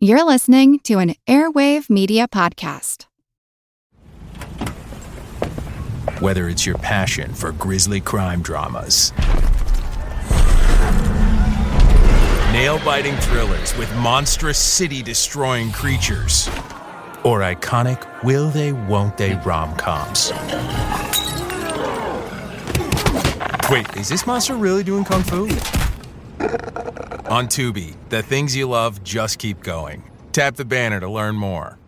You're listening to an Airwave Media podcast. Whether it's your passion for grisly crime dramas, nail-biting thrillers with monstrous city-destroying creatures, or iconic will they, won't they rom-coms. Wait, is this monster really doing kung fu? On Tubi, the things you love just keep going. Tap the banner to learn more.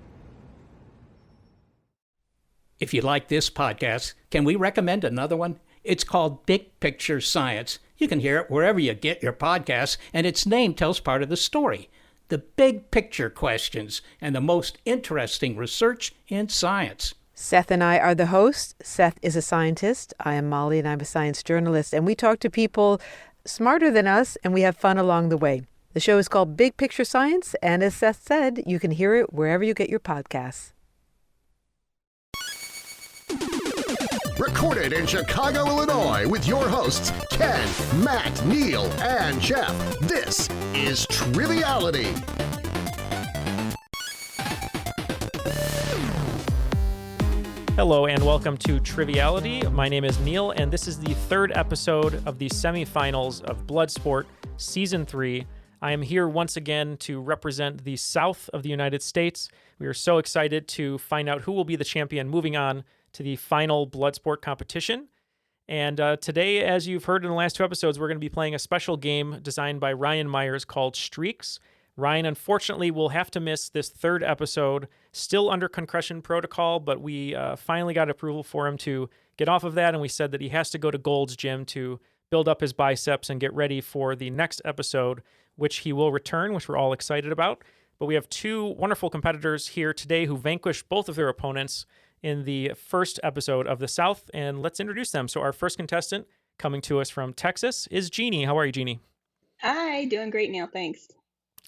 If you like this podcast, can we recommend another one? It's called Big Picture Science. You can hear it wherever you get your podcasts, and its name tells part of the story. The big picture questions and the most interesting research in science. Seth and I are the hosts. Seth is a scientist. I am Molly, and I'm a science journalist. And we talk to people smarter than us, and we have fun along the way. The show is called Big Picture Science, and as Seth said, you can hear it wherever you get your podcasts. Recorded in Chicago, Illinois, with your hosts, Ken, Matt, Neal, and Jeff. This is Triviality. Hello and welcome to Triviality. My name is Neal, and this is the third episode of the semifinals of Bloodsport Season 3. I am here once again to represent the South of the United States. We are so excited to find out who will be the champion moving on to the final Bloodsport competition. And today, as you've heard in the last two episodes, we're going to be playing a special game designed by Ryan Myers called Streaks. Ryan, unfortunately, will have to miss this third episode, still under concussion protocol, but we finally got approval for him to get off of that, and we said that he has to go to Gold's Gym to build up his biceps and get ready for the next episode, which he will return, which we're all excited about. But we have two wonderful competitors here today who vanquished both of their opponents in the first episode of the South, and let's introduce them. So our first contestant coming to us from Texas is Jeannie. How are you, Jeannie? Hi, doing great, Neal. Thanks.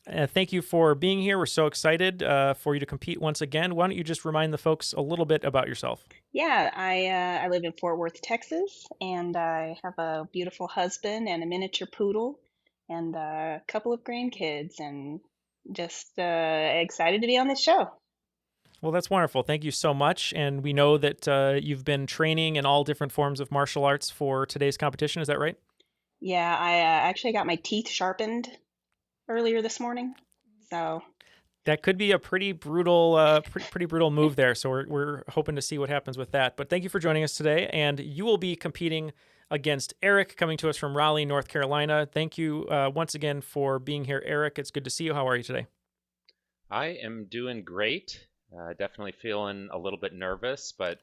Thank you for being here. We're so excited for you to compete once again. Why don't you just remind the folks a little bit about yourself? Yeah, I live in Fort Worth, Texas, and I have a beautiful husband and a miniature poodle and a couple of grandkids, and just excited to be on this show. Well, that's wonderful. Thank you so much. And we know that you've been training in all different forms of martial arts for today's competition. Is that right? Yeah, I actually got my teeth sharpened earlier this morning, so that could be a pretty brutal, pretty brutal move there. So we're hoping to see what happens with that. But thank you for joining us today, and you will be competing against Eric, coming to us from Raleigh, North Carolina. Thank you once again for being here, Eric. It's good to see you. How are you today? I am doing great. Definitely feeling a little bit nervous, but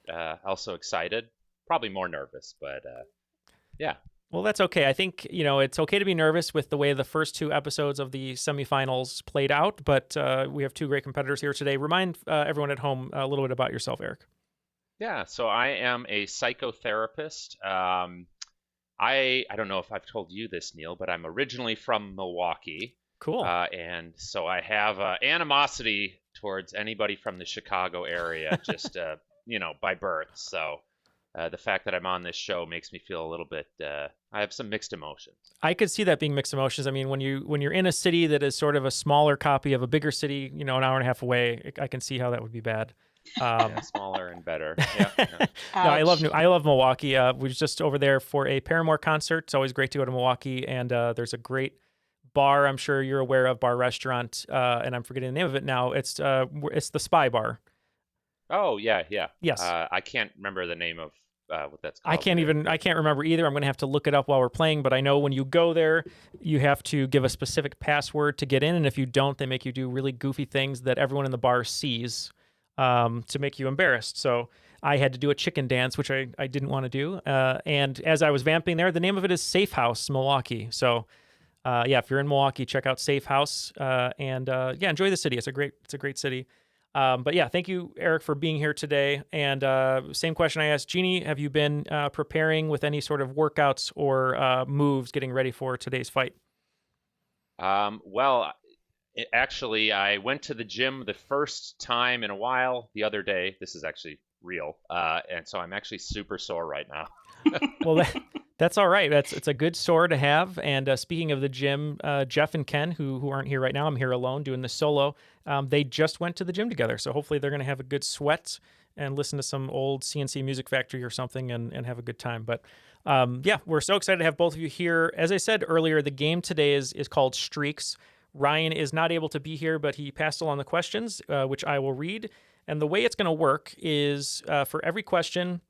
also excited. Probably more nervous, but yeah. Well, that's okay. I think, it's okay to be nervous with the way the first two episodes of the semifinals played out, but we have two great competitors here today. Remind everyone at home a little bit about yourself, Eric. Yeah, so I am a psychotherapist. I don't know if I've told you this, Neal, but I'm originally from Milwaukee. Cool. And so I have animosity towards anybody from the Chicago area, just, by birth. So the fact that I'm on this show makes me feel a little bit, I have some mixed emotions. I could see that being mixed emotions. I mean, when you're in a city that is sort of a smaller copy of a bigger city, an hour and a half away, I can see how that would be bad. Yeah, smaller and better. Yeah, no, I love Milwaukee. We were just over there for a Paramore concert. It's always great to go to Milwaukee, and there's a great bar I'm sure you're aware of, bar restaurant, and I'm forgetting the name of it now. It's the Spy Bar. Oh yeah. Yes. I can't remember the name of what that's called. I can't remember either. I'm going to have to look it up while we're playing, but I know when you go there, you have to give a specific password to get in, and if you don't, they make you do really goofy things that everyone in the bar sees to make you embarrassed. So I had to do a chicken dance, which I didn't want to do. And as I was vamping there, the name of it is Safe House Milwaukee. So if you're in Milwaukee, check out Safe House and enjoy the city. It's a great city. But yeah, thank you, Eric, for being here today. And same question I asked Jeannie, have you been preparing with any sort of workouts or moves getting ready for today's fight? Actually, I went to the gym the first time in a while the other day. This is actually real. And so I'm actually super sore right now. Well, That's all right. It's a good sword to have. And speaking of the gym, Jeff and Ken, who aren't here right now, I'm here alone doing this solo. They just went to the gym together, so hopefully they're going to have a good sweat and listen to some old CNC Music Factory or something and have a good time. But yeah, we're so excited to have both of you here. As I said earlier, the game today is called Streaks. Ryan is not able to be here, but he passed along the questions, which I will read. And the way it's going to work is for every question,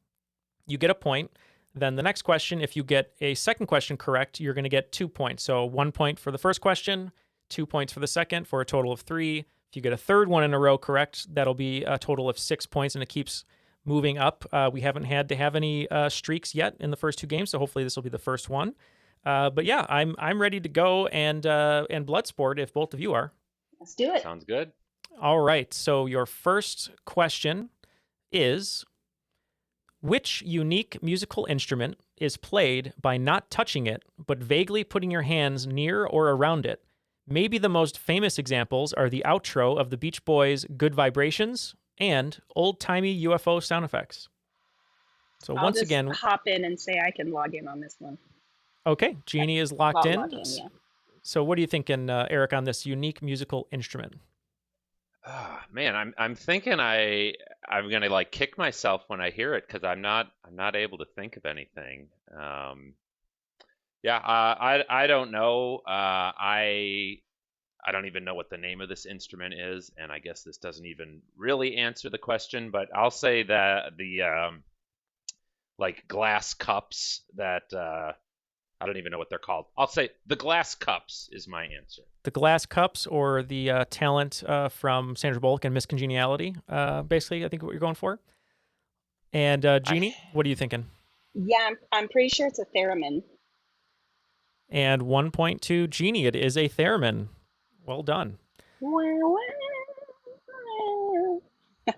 you get a point. Then the next question, if you get a second question correct, you're going to get 2 points. So 1 point for the first question, 2 points for the second, for a total of 3. If you get a third one in a row correct, that'll be a total of 6 points, and it keeps moving up. We haven't had to have any streaks yet in the first 2 games, so hopefully this will be the first one. But yeah, I'm ready to go, and Bloodsport, if both of you are. Let's do it. Sounds good. All right, so your first question is, which unique musical instrument is played by not touching it, but vaguely putting your hands near or around it? Maybe the most famous examples are the outro of the Beach Boys' Good Vibrations and old-timey UFO sound effects. So I'll once just again, hop in and say I can log in on this one. okay, Jeannie is locked in. Log in, yeah. So what are you thinking, Eric, on this unique musical instrument? Man, I'm thinking I'm gonna like kick myself when I hear it because I'm not able to think of anything. I don't know. I don't even know what the name of this instrument is, and I guess this doesn't even really answer the question. But I'll say that the like glass cups that I don't even know what they're called. I'll say the glass cups is my answer. The glass cups, or the talent from Sandra Bullock and Miss Congeniality, basically, I think what you're going for. And Jeannie, what are you thinking? Yeah, I'm pretty sure it's a theremin. And 1 point to Jeannie. It is a theremin. Well done.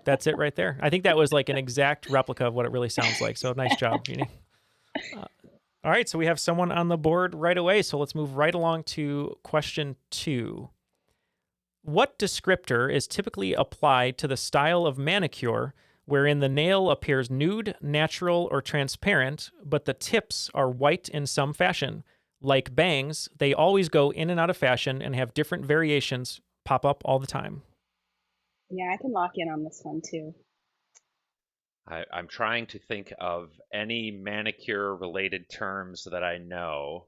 That's it right there. I think that was like an exact replica of what it really sounds like. So nice job, Jeannie. All right, so we have someone on the board right away. So let's move right along to question 2. What descriptor is typically applied to the style of manicure wherein the nail appears nude, natural, or transparent, but the tips are white in some fashion? Like bangs, they always go in and out of fashion and have different variations pop up all the time. Yeah, I can lock in on this one too. I'm trying to think of any manicure-related terms that I know,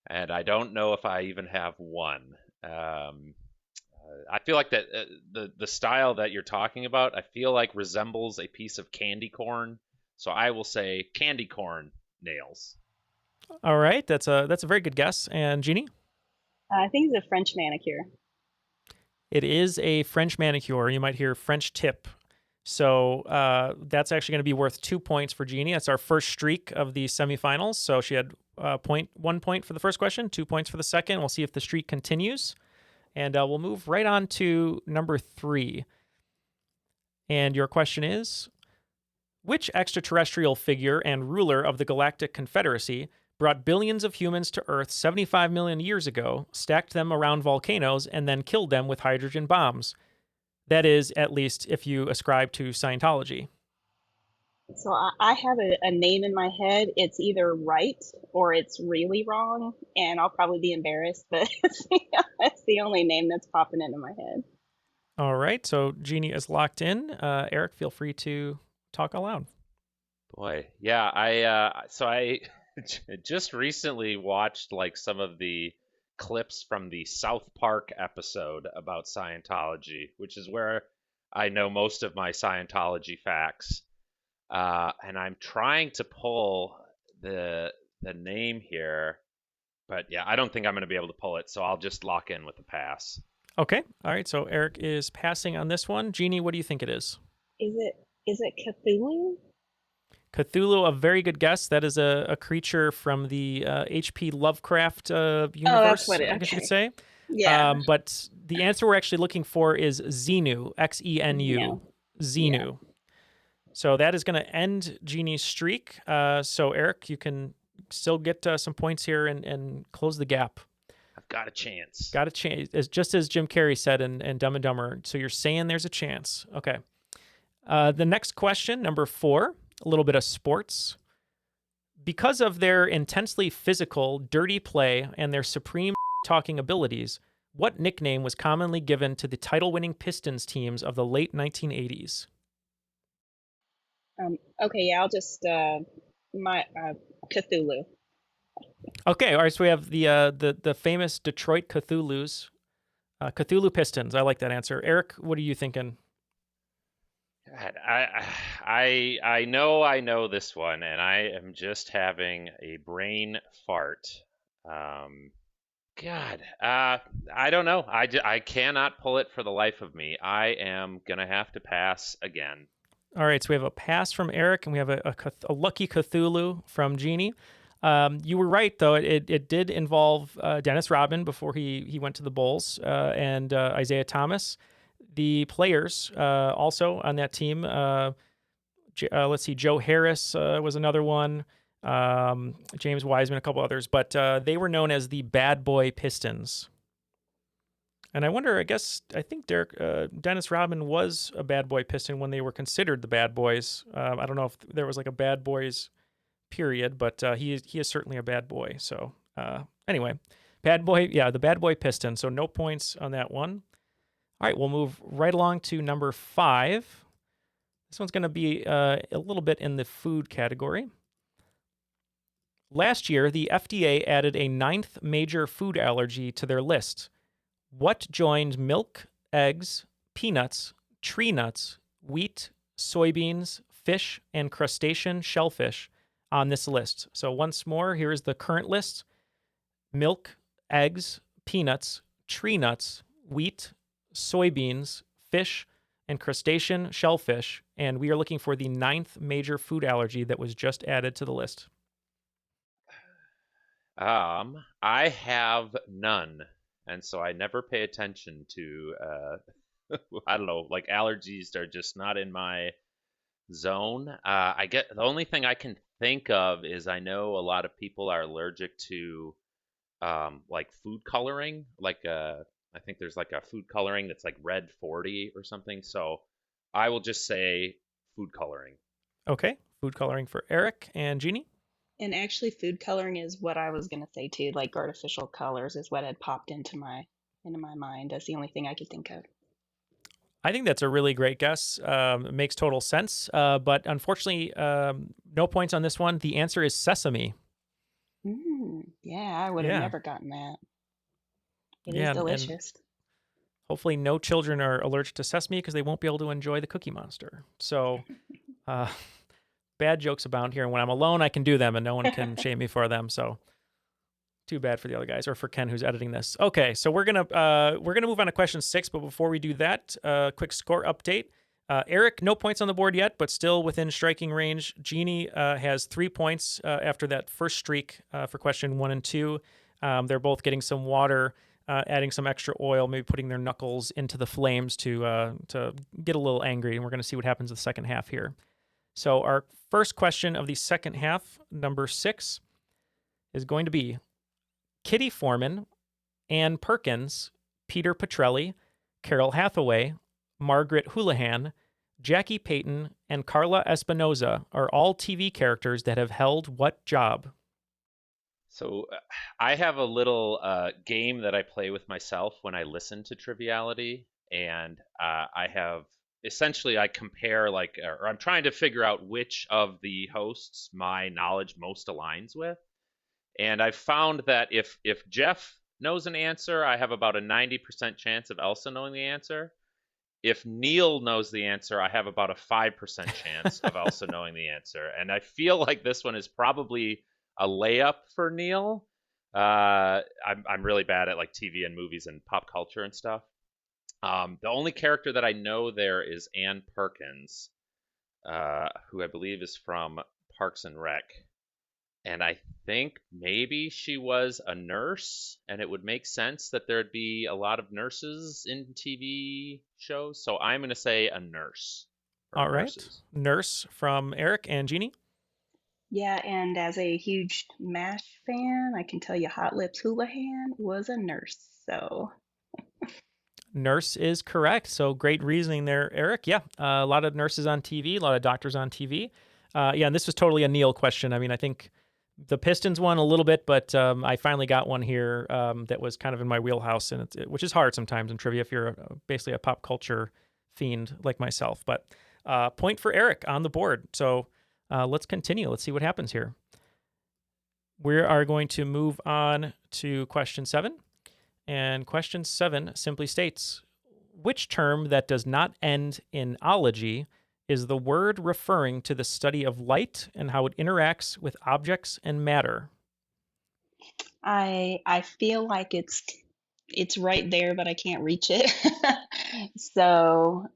and I don't know if I even have one. I feel like that the style that you're talking about, I feel like resembles a piece of candy corn, so I will say candy corn nails. All right, that's a very good guess. And Jeannie? I think it's a French manicure. It is a French manicure. You might hear French tip. So that's actually going to be worth 2 points for Jeannie. That's our first streak of the semifinals. So she had 1 point for the first question, 2 points for the second. We'll see if the streak continues. And we'll move right on to number 3. And your question is, which extraterrestrial figure and ruler of the Galactic Confederacy brought billions of humans to Earth 75 million years ago, stacked them around volcanoes, and then killed them with hydrogen bombs? That is, at least if you ascribe to Scientology. So I have a name in my head. It's either right or it's really wrong, and I'll probably be embarrassed, but it's the only name that's popping into my head. All right, so Jeannie is locked in. Eric, feel free to talk aloud. Boy, yeah, I just recently watched like some of the clips from the South Park episode about Scientology, which is where I know most of my Scientology facts. And I'm trying to pull the name here, but yeah, I don't think I'm going to be able to pull it, so I'll just lock in with a pass. Okay, all right, so Eric is passing on this one. Jeannie, what do you think it is? Is it Cthulhu? Cthulhu, a very good guess. That is a creature from the H.P. Lovecraft universe, that's what I guess you could say. Yeah. But the answer we're actually looking for is Xenu, Xenu, Xenu. Yeah. So that is going to end Jeannie's streak. So Eric, you can still get some points here and close the gap. I've got a chance. Got a chance, just as Jim Carrey said in Dumb and Dumber. So you're saying there's a chance. Okay. The next question, number 4. A little bit of sports. Because of their intensely physical, dirty play and their supreme talking abilities, what nickname was commonly given to the title-winning Pistons teams of the late 1980s? Okay, yeah, I'll just my Cthulhu. Okay, all right. So we have the famous Detroit Cthulhu's, Cthulhu Pistons. I like that answer. Eric, what are you thinking? God, I know this one, and I am just having a brain fart. God, I don't know. I cannot pull it for the life of me. I am gonna have to pass again. All right, so we have a pass from Eric, and we have a lucky Cthulhu from Jeannie. You were right, though. It did involve Dennis Rodman before he went to the Bulls, and Isaiah Thomas. The players also on that team, let's see, Joe Harris was another one, James Wiseman, a couple others, but they were known as the Bad Boy Pistons. And I wonder, I think Dennis Rodman was a Bad Boy Piston when they were considered the Bad Boys. I don't know if there was like a Bad Boys period, but he is certainly a bad boy. So anyway, Bad Boy, yeah, the Bad Boy Piston. So no points on that one. All right, we'll move right along to number 5. This one's going to be a little bit in the food category. Last year, the FDA added a 9th major food allergy to their list. What joined milk, eggs, peanuts, tree nuts, wheat, soybeans, fish, and crustacean shellfish on this list? So once more, here is the current list. Milk, eggs, peanuts, tree nuts, wheat, soybeans, fish, and crustacean shellfish. And we are looking for the 9th major food allergy that was just added to the list. I have none. And so I never pay attention to, I don't know, like allergies are just not in my zone. The only thing I can think of is I know a lot of people are allergic to, like food coloring. I think there's like a food coloring that's like red 40 or something. So I will just say food coloring. Okay, food coloring for Eric and Jeannie. And actually, food coloring is what I was gonna say too. Like artificial colors is what had popped into my mind. That's the only thing I could think of. I think that's a really great guess. It makes total sense. But unfortunately, no points on this one. The answer is sesame. Yeah, I would have never gotten that. It is delicious. Hopefully no children are allergic to sesame because they won't be able to enjoy the Cookie Monster. So bad jokes abound here. And when I'm alone, I can do them and no one can shame me for them. So too bad for the other guys or for Ken who's editing this. Okay, so we're gonna move on to question 6. But before we do that, quick score update. Eric, no points on the board yet, but still within striking range. Jeannie has 3 points after that first streak for question 1 and 2. They're both getting some water, adding some extra oil, maybe putting their knuckles into the flames to get a little angry. And we're going to see what happens in the second half here. So our first question of the second half, number 6, is going to be Kitty Foreman, Ann Perkins, Peter Petrelli, Carol Hathaway, Margaret Houlihan, Jackie Payton, and Carla Espinoza are all TV characters that have held what job? So I have a little game that I play with myself when I listen to Triviality, and I compare or I'm trying to figure out which of the hosts my knowledge most aligns with. And I've found that if Jeff knows an answer, I have about a 90% chance of Elsa knowing the answer. If Neal knows the answer, I have about a 5% chance of Elsa knowing the answer. And I feel like this one is probably a layup for Neal. I'm really bad at like TV and movies and pop culture and stuff. The only character that I know there is Ann Perkins, who I believe is from Parks and Rec. And I think maybe she was a nurse, and it would make sense that there'd be a lot of nurses in TV shows. So I'm going to say a nurse. All right. Nurse from Eric and Jeannie. Yeah, and as a huge MASH fan, I can tell you Hot Lips Houlihan was a nurse. So Nurse is correct. So great reasoning there, Eric. Yeah, a lot of nurses on TV, a lot of doctors on TV. And this was totally a Neal question. I mean, I think The Pistons one a little bit, but I finally got one here that was kind of in my wheelhouse, and which is hard sometimes in trivia if you're basically a pop culture fiend like myself. But point for Eric on the board. So let's continue. Let's see what happens here. We are going to move on to question 7. And question 7 simply states, which term that does not end in ology is the word referring to the study of light and how it interacts with objects and matter? I feel like it's right there, but I can't reach it. So,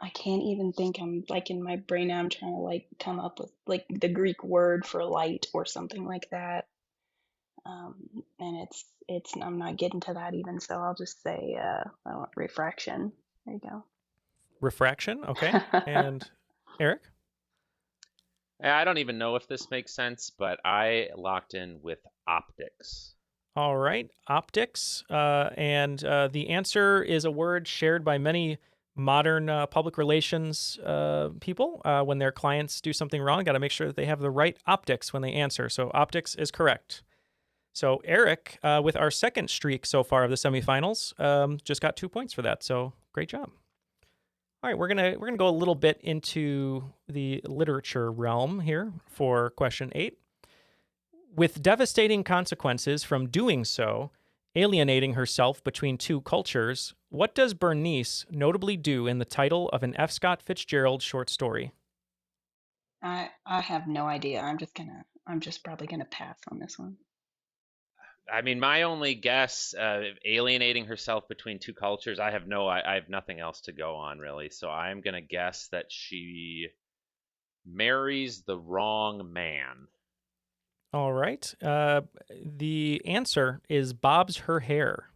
I can't even think. I'm like in my brain now, I'm trying to like come up with like the Greek word for light or something like that. And it's I'm not getting to that even, so I'll just say refraction. There you go. Refraction, okay. And Eric? I don't even know if this makes sense, but I locked in with optics. All right, optics. And the answer is a word shared by many modern public relations people. When their clients do something wrong, got to make sure that they have the right optics when they answer. So optics is correct. So Eric, with our second streak so far of the semifinals, just got 2 points for that. So great job. All right, we're gonna go a little bit into the literature realm here for question 8. With devastating consequences from doing so, alienating herself between two cultures, what does Bernice notably do in the title of an F. Scott Fitzgerald short story? I have no idea. I'm just probably gonna pass on this one. I mean, my only guess, alienating herself between two cultures, I have nothing else to go on, really. So I'm going to guess that she marries the wrong man. All right. The answer is bobs her hair.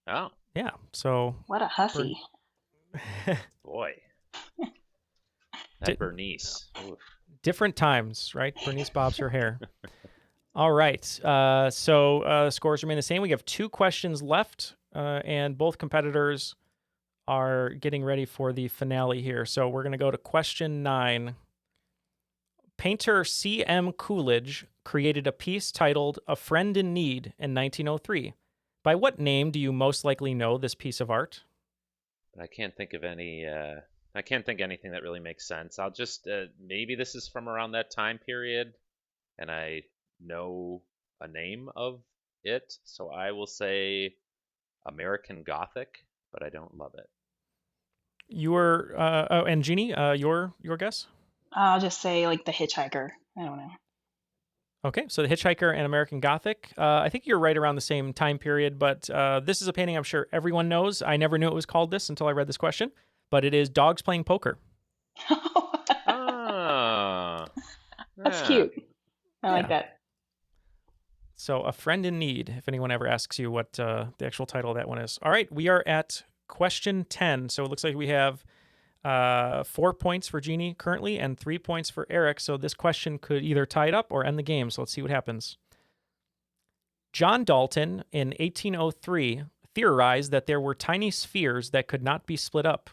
Oh. Yeah, so... What a hussy. Boy. That Bernice. Oof. Different times, right? Bernice bobs her hair. All right. So scores remain the same. We have 2 questions left, and both competitors are getting ready for the finale here. So we're going to go to question 9. Painter C.M. Coolidge created a piece titled A Friend in Need in 1903. By what name do you most likely know this piece of art? I can't think of any. I can't think anything that really makes sense. I'll just maybe this is from around that time period, and I know a name of it, so I will say American Gothic, but I don't love it. And Jeannie, your guess? I'll just say like The Hitchhiker. I don't know. Okay, so The Hitchhiker and American Gothic. I think you're right around the same time period, but this is a painting I'm sure everyone knows. I never knew it was called this until I read this question, but it is Dogs Playing Poker. Oh. That's cute. I like that. So A Friend in Need, if anyone ever asks you what the actual title of that one is. All right, we are at question 10. So it looks like we have 4 points for Jeannie currently and 3 points for Eric. So this question could either tie it up or end the game. So let's see what happens. John Dalton in 1803 theorized that there were tiny spheres that could not be split up.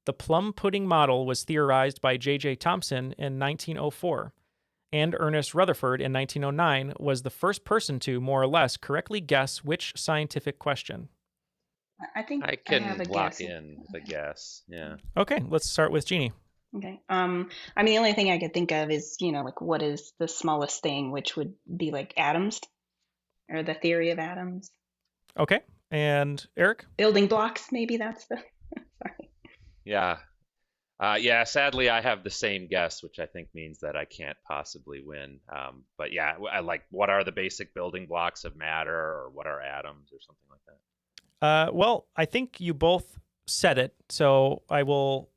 The plum pudding model was theorized by J.J. Thomson in 1904. And Ernest Rutherford in 1909 was the first person to, more or less, correctly guess which scientific question. I think I can have a lock guess. in the guess. Yeah. Okay, let's start with Jeannie. Okay. I mean, the only thing I could think of is, like what is the smallest thing, which would be like atoms, or the theory of atoms. Okay, and Eric? Building blocks, maybe that's the. Sorry. Yeah. Yeah, sadly, I have the same guess, which I think means that I can't possibly win. But yeah, I like, what are the basic building blocks of matter, or what are atoms, or something like that? Well, I think you both said it, so I will.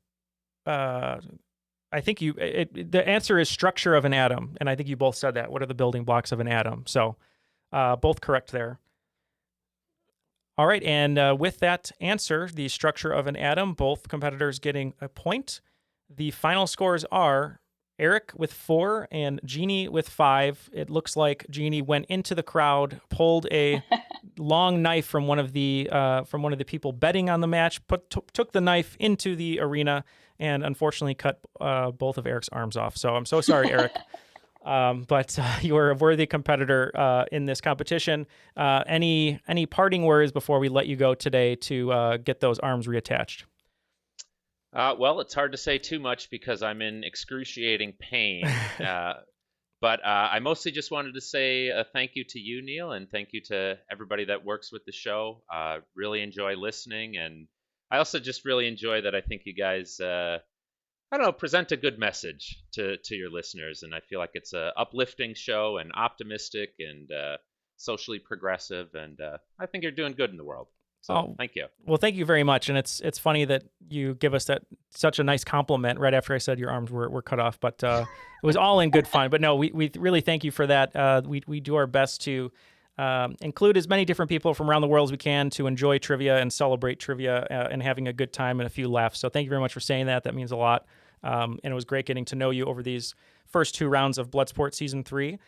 I think the answer is structure of an atom, and I think you both said that. What are the building blocks of an atom? So, both correct there. All right, and with that answer, the structure of an atom, both competitors getting a point. The final scores are Eric with 4 and Jeannie with 5. It looks like Jeannie went into the crowd, pulled a long knife from one of the people betting on the match, took the knife into the arena, and unfortunately cut both of Eric's arms off. So I'm so sorry, Eric. But you were a worthy competitor in this competition. Any parting words before we let you go today to get those arms reattached? Well, it's hard to say too much because I'm in excruciating pain. But I mostly just wanted to say thank you to you, Neal, and thank you to everybody that works with the show. Really enjoy listening, and I also just really enjoy that I think you guys, present a good message to your listeners, and I feel like it's a uplifting show and optimistic and socially progressive, and I think you're doing good in the world. So thank you. Well, thank you very much. And it's funny that you give us such a nice compliment right after I said your arms were cut off, but it was all in good fun. But no, we really thank you for that. We do our best to include as many different people from around the world as we can to enjoy trivia and celebrate trivia and having a good time and a few laughs. So thank you very much for saying that. That means a lot. And it was great getting to know you over these first 2 rounds of Bloodsport Season 3.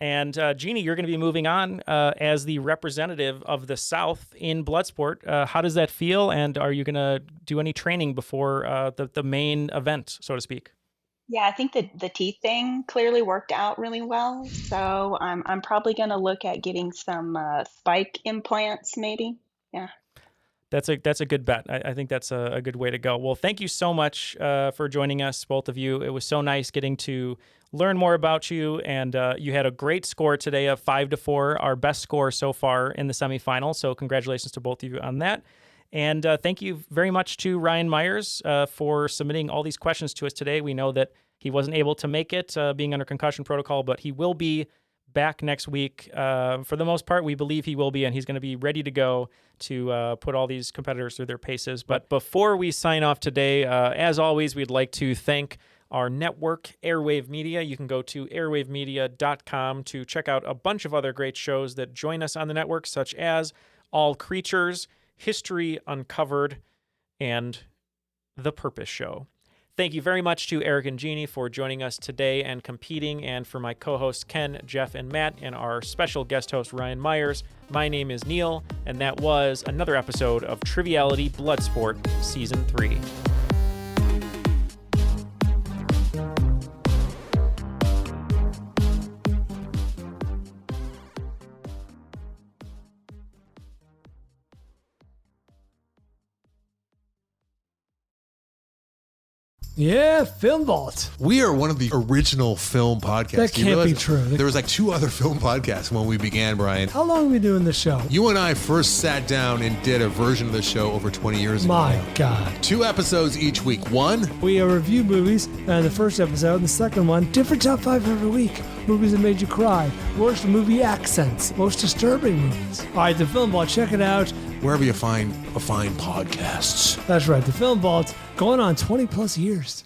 And Jeannie, you're going to be moving on as the representative of the South in Bloodsport. How does that feel? And are you going to do any training before the main event, so to speak? Yeah, I think the teeth thing clearly worked out really well. So I'm probably going to look at getting some spike implants, maybe. Yeah. That's a good bet. I think that's a good way to go. Well, thank you so much for joining us, both of you. It was so nice getting to learn more about you, and you had a great score today of 5-4, our best score so far in the semifinal. So congratulations to both of you on that. And thank you very much to Ryan Myers for submitting all these questions to us today. We know that he wasn't able to make it, being under concussion protocol, but he will be back next week. For the most part, we believe he will be, and he's going to be ready to go to put all these competitors through their paces. But before we sign off today, as always, we'd like to thank our network, Airwave Media. You can go to airwavemedia.com to check out a bunch of other great shows that join us on the network, such as All Creatures, History Uncovered, and The Purpose Show. Thank you very much to Eric and Jeannie for joining us today and competing, and for my co-hosts Ken, Jeff, and Matt, and our special guest host Ryan Myers. My name is Neal, and that was another episode of Triviality Bloodsport Season 3. Yeah, Film Vault. We are one of the original film podcasts. That can't be true. There was like 2 other film podcasts when we began, Brian. How long have we been doing this show? You and I first sat down and did a version of the show over 20 years ago. My God. 2 episodes each week. One, we review movies, and the first episode, and the second one, different top 5 every week. Movies that made you cry. Worst movie accents. Most disturbing movies. All right, the Film Vault. Check it out. Wherever you find podcasts. That's right, the Film Vault, going on 20 plus years.